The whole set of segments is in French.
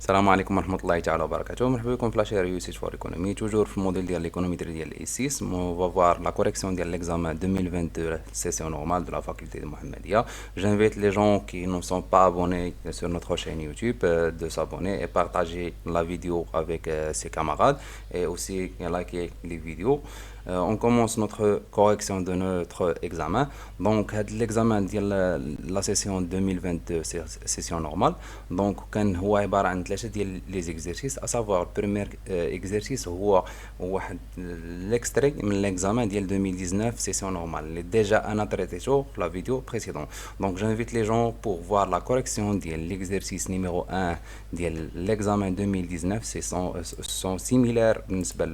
السلام عليكم ورحمة الله تعالى وبركاته. مرحبا بكم في لاشين ريوسيت فور ايكونومي. توجور في الموديل ديال ليكونوميتري ديال اي 6. On va voir la correction ديال l'examen 2022 session normale de la faculté de Mohammedia. J'invite les gens qui ne sont pas abonnés sur notre chaîne YouTube de s'abonner et partager la vidéo avec ses camarades et aussi liker les vidéos. On commence notre correction de notre examen. Donc l'examen de la session 2022 c'est session normale. Donc كان هو عبارة عن ثلاثة ديال les exercices, à savoir le premier exercice هو واحد l'extrait من l'examen ديال 2019 session normale. Déjà on a traité sur la vidéo précédente. Donc j'invite les gens pour voir la correction de l'exercice numéro 1 de l'examen 2019. Sont similaires بالنسبة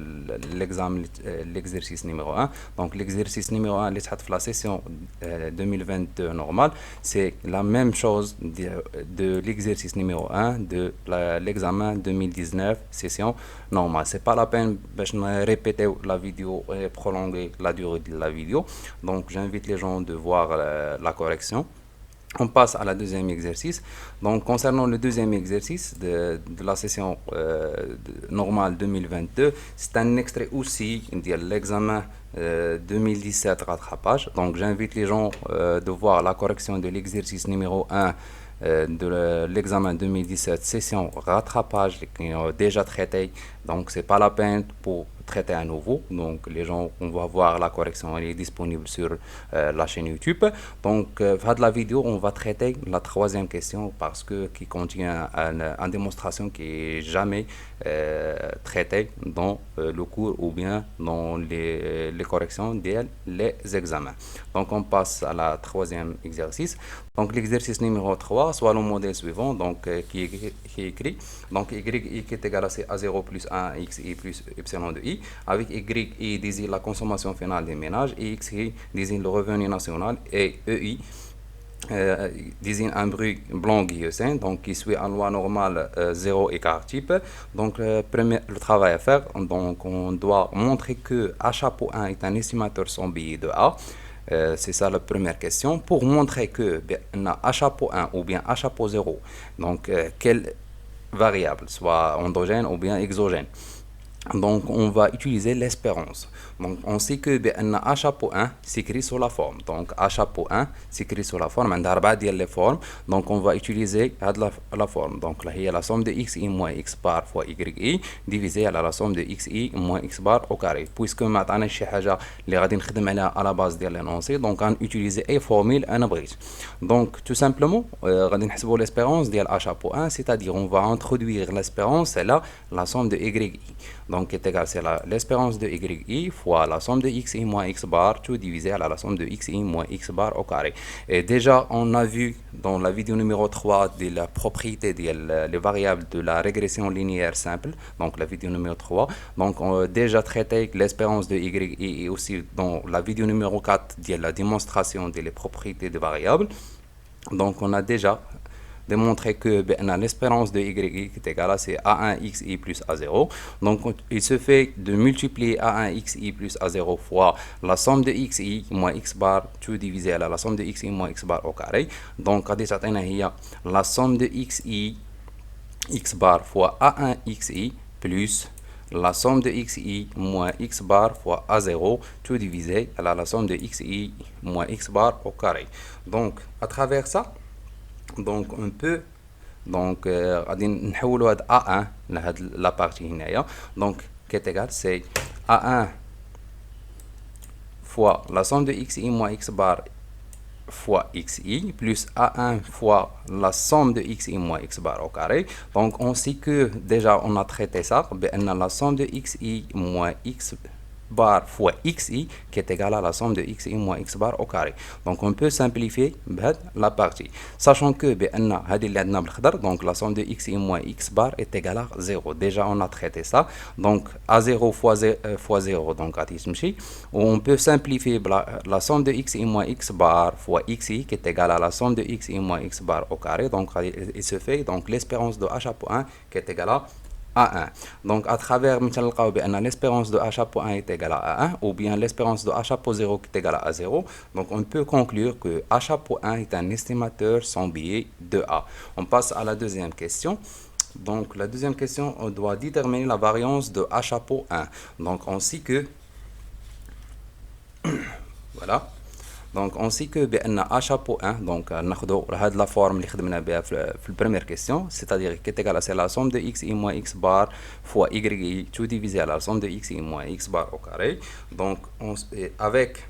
l'exercice numéro 1. Donc l'exercice numéro 1 في la session 2022 normale, c'est la même chose de l'exercice numéro 1 de l'examen 2019 session normale. C'est pas la peine de répéter la vidéo et prolonger la durée de la vidéo. Donc j'invite les gens de voir la correction. On passe à la deuxième exercice. Donc concernant le deuxième exercice de la session normale 2022, c'est un extrait aussi de l'examen 2017 rattrapage. Donc j'invite les gens de voir la correction de l'exercice numéro 1 de l'examen 2017 session rattrapage qui ont déjà traité. Donc c'est pas la peine pour traiter à nouveau. Donc les gens, on va voir la correction, elle est disponible sur la chaîne YouTube. Donc dans la vidéo on va traiter la troisième question parce que qui contient une démonstration qui est jamais traitée dans le cours ou bien dans les corrections des examens. Donc on passe à la troisième exercice. Donc l'exercice numéro 3, soit le modèle suivant, donc qui est écrit, donc y qui est égal à A0 plus 1 xi plus epsilon de i, avec y désigne la consommation finale des ménages, et xi désigne le revenu national, et ei désigne un bruit blanc guillotin, donc qui suit en loi normale 0 écart type. Donc le travail à faire, donc on doit montrer que A chapeau 1 est un estimateur sans billet de A. C'est ça la première question. Pour montrer que A chapeau 1 ou bien A chapeau 0, donc quelle variable, soit endogène ou bien exogène. Donc on va utiliser l'espérance. Donc on sait que A chapeau 1 s'écrit sur la forme. Donc A chapeau 1 s'écrit sur la forme. On a les formes. Donc on va utiliser la forme. Donc là il y a la somme de xi moins x bar fois yi divisé à la somme de xi moins x bar au carré. Puisque maintenant شي حاجة اللي غادي نخدم عليها à la base ديال l'énoncé, donc on utilise une formule un bridge. Donc tout simplement غادي نحسبوا l'espérance ديال A chapeau 1, c'est-à-dire on va introduire l'espérance, c'est là la somme de yi. Donc est égal c'est l'espérance de yi fois la somme de xi moins x bar, tout divisé à la somme de xi moins x bar au carré. Et déjà on a vu dans la vidéo numéro 3 de la propriété des variables de la régression linéaire simple, donc la vidéo numéro 3. Donc on a déjà traité l'espérance de yi et aussi dans la vidéo numéro 4 de la démonstration des propriétés des variables. Donc on a déjà démontrer que l'espérance de y est égale à a1 xi plus a0. Donc il se fait de multiplier a1 xi plus a0 fois la somme de xi moins x bar, tout divisé à la somme de xi moins x bar au carré. Donc la somme de xi x bar fois a1 xi plus la somme de xi moins x bar fois a0, tout divisé à la somme de xi moins x bar au carré. Donc à travers ça, donc on peut donc غادي نحولوا هاد A1 لهاد لا بارتي هنايا. donc qui est égal c'est A1 fois la somme de xi moins x bar fois xi plus A1 fois la somme de xi moins x bar au carré. Donc on sait que déjà on a traité ça, la somme de xi moins x bar fois xi qui est égal à la somme de xi moins x bar au carré. Donc on peut simplifier la partie, sachant que donc la somme de xi moins x bar est égale à 0. Déjà on a traité ça, donc a0 fois 0, donc on peut simplifier la somme de xi moins x bar fois xi qui est égale à la somme de xi moins x bar au carré. Donc il se fait donc l'espérance de A chapeau 1 qui est égale à A1. Donc à travers l'espérance de A chapeau 1 est égale à A1 ou bien l'espérance de A chapeau 0 qui est égale à A0, donc on peut conclure que A chapeau 1 est un estimateur sans biais de A. On passe à la deuxième question. Donc la deuxième question, on doit déterminer la variance de A chapeau 1. Donc on sait que, voilà. Donc on sait que بأن A chapeau 1, donc ناخدو هاد la forme اللي خدمنا بها في première question, c'est-à-dire qui est égal à c'est la somme de x i moins x bar fois y i tout divisé à la somme de x i moins x bar au carré. Donc avec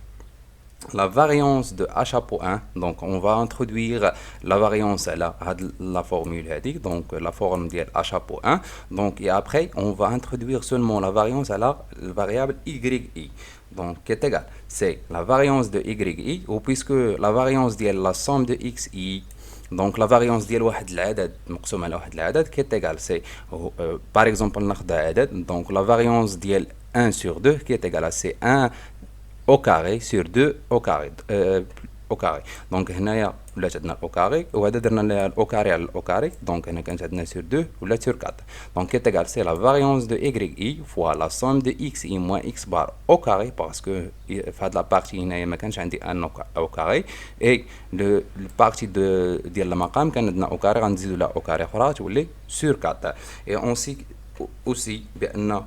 la variance de A chapeau 1, donc on va introduire la variance à la formule هذيك, donc la forme de A chapeau 1, donc et après on va introduire seulement la variance à la variable yi. Donc qui est égal, c'est la variance de yi, ou puisque la variance de la somme de xi, donc la variance ديال واحد العدد مقسوم على واحد العدد qui est égal, c'est par exemple ناخذ عدد, donc la variance ديال 1 sur 2 qui est égal à c'est 1 au carré sur 2 au carré au carré. Donc هنايا ولات عندنا au carré, وهذا درنا لها au carré على au carré, donc هنا كانت عندنا sur 2 ولات sur 4. Donc qui est égal, c'est la variance de yi fois la somme de xi moins x bar au carré, parce que في هاد la partie هنايا ما كانش عندي 1 au carré, et le partie ديال المقام كان عندنا au carré, غنزيدو لها au carré اخرى تولي sur 4. Et on sait aussi بأن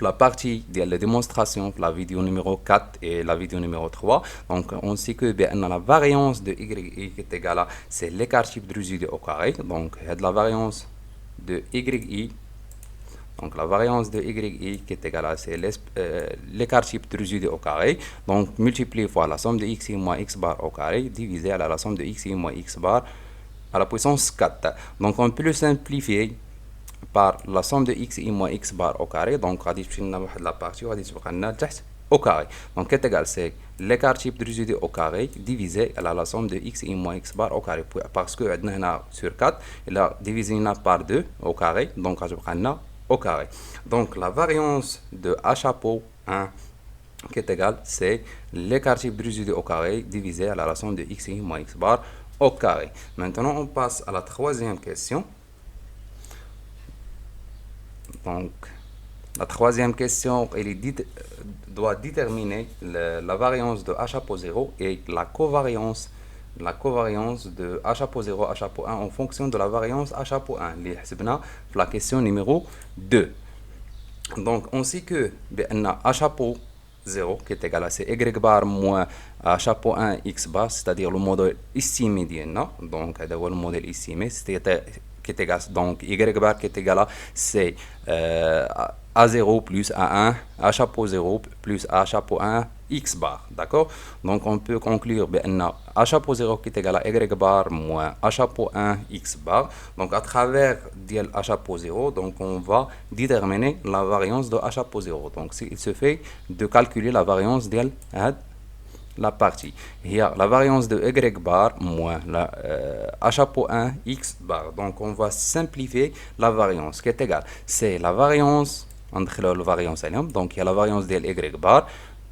la partie de la démonstration, la vidéo numéro 4 et la vidéo numéro 3, donc on sait que la variance de yi est égale à c'est l'écart type de résidus au carré, donc la variance de yi, donc la variance de yi qui est égale à c'est l'écart type de résidus au carré, donc multiplié fois la somme de xi moins x bar au carré divisé à la somme de xi moins x bar à la puissance 4. Donc on peut le simplifier par la somme de xi moins x bar au carré, donc غادي تمشي لنا واحد لا بارتي وغادي تبقى لنا لتحت au carré. Donc qui est égal, c'est l'écart type de résidus au carré divisé à la somme de xi moins x bar au carré, parce que عندنا هنا sur 4 il a divisé par 2 au carré, donc غادي تبقى لنا au carré. Donc la variance de A chapeau 1 qui est égal, c'est l'écart type de résidus au carré divisé à la somme de xi moins x bar au carré. Maintenant on passe à la troisième question. Donc, la troisième question, doit déterminer la variance de A chapeau 0 et la covariance de A chapeau 0, A chapeau 1 en fonction de la variance A chapeau 1. La question numéro 2. Donc, on sait que A chapeau 0 qui est égal à c'est y bar moins A chapeau 1 x bar, c'est-à-dire le modèle estimé d'INA. Donc, c'est le modèle estimé, c'était qui est égal, donc y bar qui est égal à c'est A0 plus A1, A chapeau 0 plus A chapeau 1 x bar, d'accord. Donc on peut conclure A chapeau 0 qui est égal à y bar moins A chapeau 1 x bar. Donc à travers A chapeau 0, donc on va déterminer la variance de A chapeau 0. Donc il se fait de calculer la variance de la partie. Il y a la variance de y bar moins la A chapeau 1 x bar. Donc on va simplifier la variance qui est égale, c'est la variance entre la variance, donc il y a la variance de y bar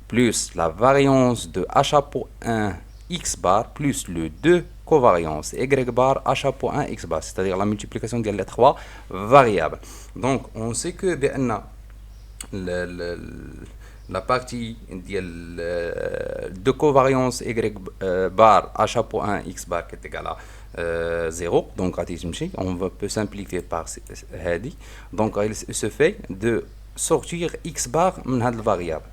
plus la variance de A chapeau 1 x bar plus le 2 covariance y bar A chapeau 1 x bar, c'est-à-dire la multiplication des trois variables. Donc on sait que la partie de covariance y bar A chapeau 1 x bar qui est égal à 0, donc on peut simplifier par هذه. Donc il se fait de sortir x bar من هذه الفاريابل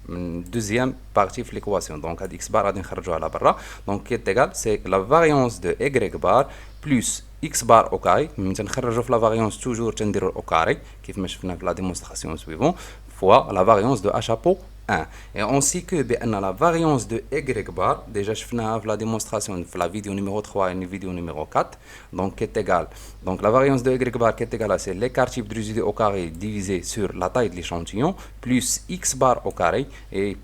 من deuxième partie de l'équation. Donc x bar غادي نخرجوها على برا, donc qui est égal, c'est la variance de y bar plus x bar au carré, من تنخرجوا في la variance toujours تنديروا au carré كيف ما شفنا في la démonstration suivante, fois la variance de A chapeau 1. Et on sait que la variance de y bar, déjà je fais la démonstration de la vidéo numéro 3 et la vidéo numéro 4, donc qui est égal, donc la variance de y bar qui est égale à c'est l'écart type de résidus au carré divisé sur la taille de l'échantillon plus x bar au carré. Et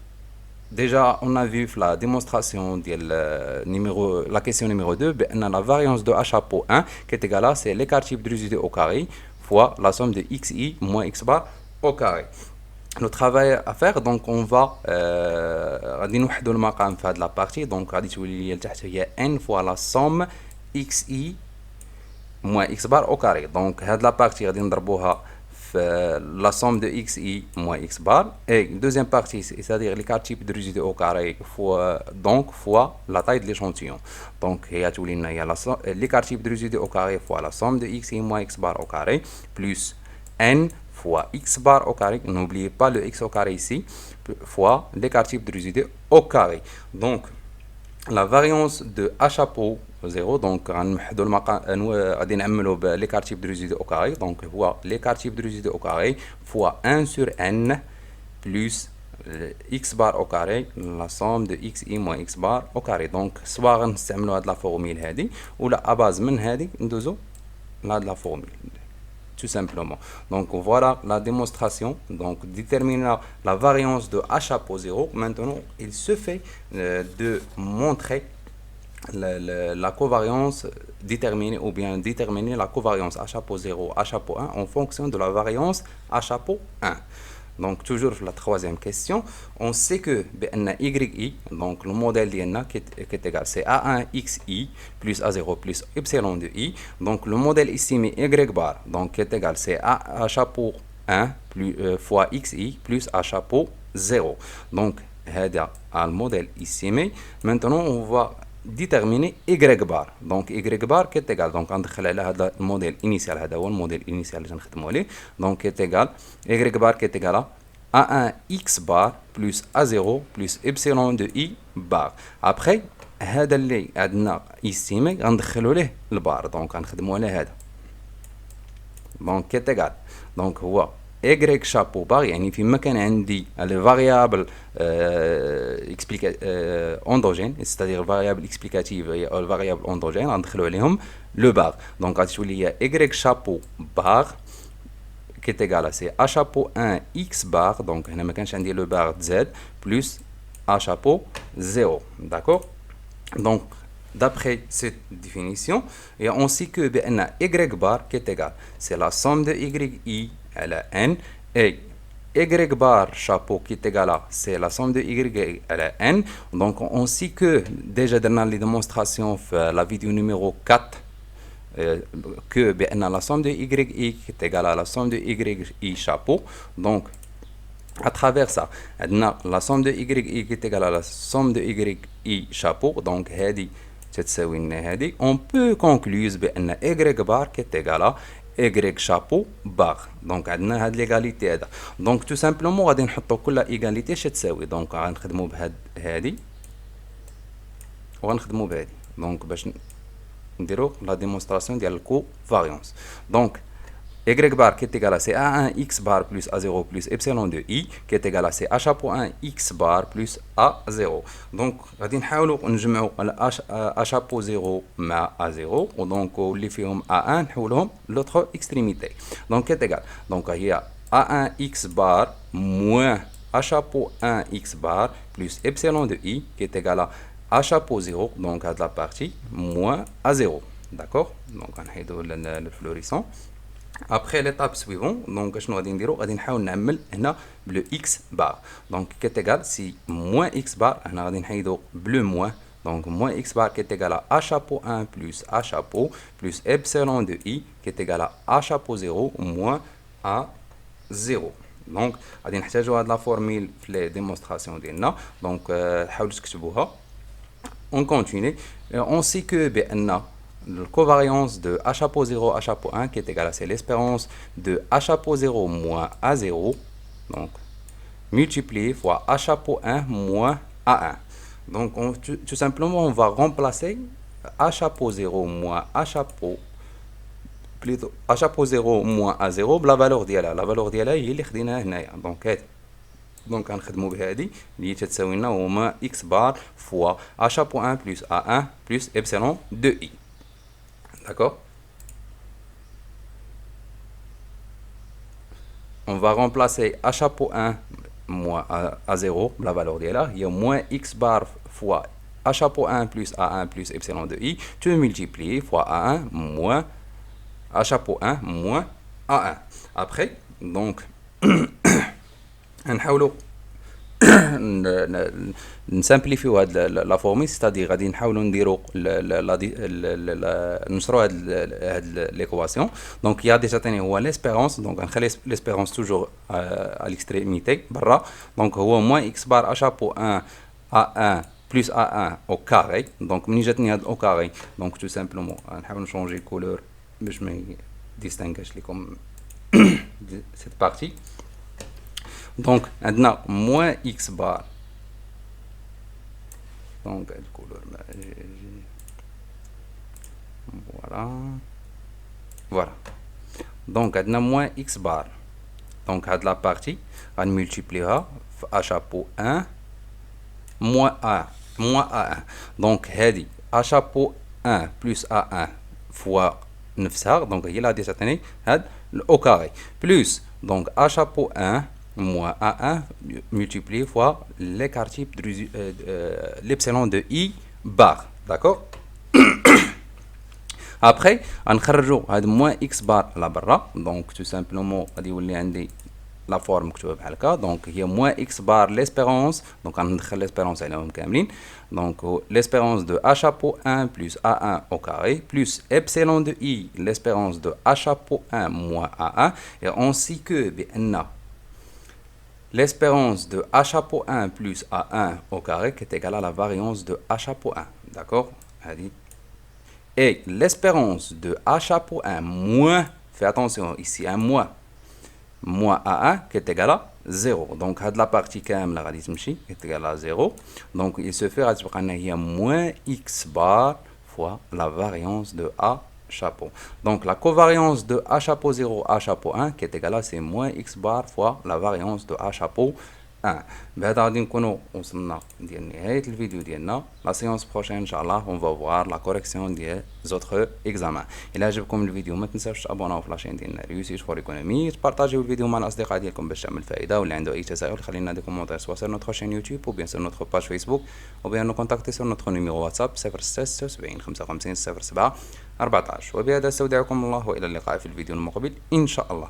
déjà on a vu la démonstration de la question numéro 2, la variance de A chapeau 1 qui est égale à c'est l'écart type de résidus au carré fois la somme de xi moins x bar au carré. Le travail à faire, donc on va غادي نوحدوا المقام في هذه la partie, donc غادي تولي لي لتحت هي n fois la somme xi moins x bar au carré. Donc هذه la partie غادي نضربوها la somme de xi moins x bar. Et deuxième partie, c'est-à-dire l'écart type de résidus au carré fois la taille de l'échantillon. Donc, il y a l'écart type de résidus au carré fois la somme de xi moins x bar au carré, plus n fois x bar au carré. N'oubliez pas le x au carré ici, fois l'écart type de résidus au carré. Donc, la variance de A chapeau 0, donc l'écart type de résidus au carré, donc l'écart type de résidus au carré fois 1 sur n plus x bar au carré, la somme de xi moins x bar au carré. Donc soit غنستعملوا هاد la formule هادي ولا à base من هادي ندوزو لهاد la formule tout simplement. Donc voilà la démonstration. Donc déterminant la variance de A chapeau 0. Maintenant, il se fait de montrer la covariance déterminée ou bien déterminer la covariance A chapeau 0, A chapeau 1 en fonction de la variance A chapeau 1. Donc toujours la troisième question, on sait que yi, donc le modèle d'INA qui est égal, c'est A1xi plus A0 plus epsilon de i. Donc le modèle estimé y bar, donc qui est égal, c'est A chapeau 1 plus, fois xi plus A chapeau 0. Donc le modèle estimé. Maintenant on va déterminer y bar. Donc y bar qui est égal, donc on le modèle initial, le modèle initial donc qui est égal, y bar qui est égal à A1x bar plus A0 plus epsilon de i bar. Après هذا اللي عندنا estimé غندخلوا له البار، دونك غنخدموا على هذا. دونك qui est égal، دونك هو y chapeau bar، يعني فيما كان عندي les variables endogènes، c'est-à-dire variable explicative et variable endogène غندخلوا عليهم le bar. Donc غتولي هي y chapeau bar qui est égal à A chapeau 1 x bar, donc هنا ما كانش عندي le bar z plus A chapeau 0, d'accord. Donc d'après cette définition, et on sait que y bar qui est égal, c'est la somme de yi à la n, et y bar chapeau qui est égal à, c'est la somme de y à la n. Donc on sait que déjà dans les démonstrations, la vidéo numéro 4, que la somme de yi qui est égale à la somme de yi chapeau. Donc à travers ça, la somme de yi qui est égale à la somme de yi chapeau. Donc on peut conclure que y bar qui est égal à y chapeau bar. Donc عندنا هاد l'égalité هذا. Donc tout simplement غادي نحطو كل égalité اش تساوي. Donc غنخدمو بهاد هادي وغنخدمو بهادي. Donc باش نديرو la démonstration ديال covariance. Donc y bar qui est égal à A1x bar plus A0 plus epsilon de i qui est égal à A chapeau 1 x bar plus A0. Donc غادي نحاولوا نجمعوا A chapeau 0 مع A0 ودونك اللي فيهم A1 نحولهم l'autre extrémité. Donc qui est égal, donc هي A1x bar moins A chapeau 1 x bar plus epsilon de i qui est égal à A chapeau 0, donc à la partie moins A0, d'accord. Donc on a le fluorescent. Après l'étape suivante, donc je vais dire, on va faire le x bar. Donc qui est égal, si moins x bar, on va faire bleu moins. Donc moins x bar qui est égal à A chapeau 1 plus A chapeau plus epsilon de i qui est égal à A chapeau 0 moins A0. Donc on va faire la formule في les démonstrations ديالنا. Donc حاولوا تكتبوها. On continue. On sait que la covariance de A chapeau 0, A chapeau 1 qui est égal à c'est l'espérance de A chapeau 0 moins A0, donc multiplié fois A chapeau 1 moins A1. Donc tout simplement on va remplacer A chapeau 0 moins A chapeau, plutôt A chapeau 0 moins A0 la valeur ديالها. La valeur ديالها هي اللي خديناها هنايا. Donc غنخدمو بهادي اللي تتساوي لنا هما x bar fois A chapeau 1 plus A1 plus epsilon de i. D'accord. On va remplacer A chapeau 1 moins A0, la valeur d'Ela, il y a moins x bar fois A chapeau 1 plus A1 plus epsilon de i, tu multiplies fois A1 moins A chapeau 1 moins A1. Après, donc, on نسامبليفيو هاد لا فورمي، ستادي غادي نحاولوا نديروا نشروا هاد ليكواسيون. دونك يا ديجا تاني هو ليسبيرونس، دونك غنخلي ليسبيرونس توجور ا ليكستريميتي برا. دونك هو موان اكس بار ا شابو 1 ا 1 بلس ا 1 او كاري. دونك مني جاتني هاد او كاري، دونك تو سامبلومون نحاول نشونجي الكولور باش ما ديستانغاش لكم سيت بارتي. دونك عندنا موان اكس بار، دونك هاد الكولور فوالا. دونك عندنا موان اكس بار، دونك هاد لا بارتي غنمولتيبليها في ا شابو 1 موان ا 1. دونك هادي ا شابو 1 بلس ا 1 فوا نفسها، دونك هي اللي غادي تعطيني هاد الاو كاري بلس دونك ا شابو 1 moins A1 multiplié fois l'écart type de l'epsilon de I bar. D'accord? Après, on va moins X bar là-bas. Donc, tout simplement, on va la forme que tu veux faire. Donc, il y a moins X bar l'espérance. Donc, on va l'espérance à l'homme. Donc, l'espérance de H chapeau 1 plus A1 au carré plus epsilon de I, l'espérance de H chapeau 1 moins A1. Et ainsi que, l'espérance de H chapeau 1 plus A1 au carré qui est égale à la variance de H chapeau 1. D'accord? Et l'espérance de H chapeau 1 moins, fais attention ici, un moins A1 qui est égal à 0. Donc, la partie KM qui est égale à 0. Donc, il se fait moins X bar fois la variance de A chapeau. Donc, la covariance de A chapeau 0, A chapeau 1 qui est égale à c'est moins X bar fois la variance de A chapeau 1. بهذا غادي نكونوا وصلنا ديال نهاية الفيديو ديالنا. لا سيونس بروشين ان شاء الله اون فا فوار لا كوريكسيون ديال زوتر اكزامان. الى عجبكم الفيديو ما تنساوش تابوناو في لاشين ديالنا ريوسيت فور ايكونومي، تبارطاجيو الفيديو مع الاصدقاء ديالكم باش تعمل فائده، واللي عنده اي تساؤل خلي لنا دي كومونتير سوا sur notre chaîne YouTube ou bien sur notre page Facebook ou bien nous contacter sur notre numéro WhatsApp 0676 55 07 14. وبهذا استودعكم الله والى اللقاء في الفيديو المقبل ان شاء الله.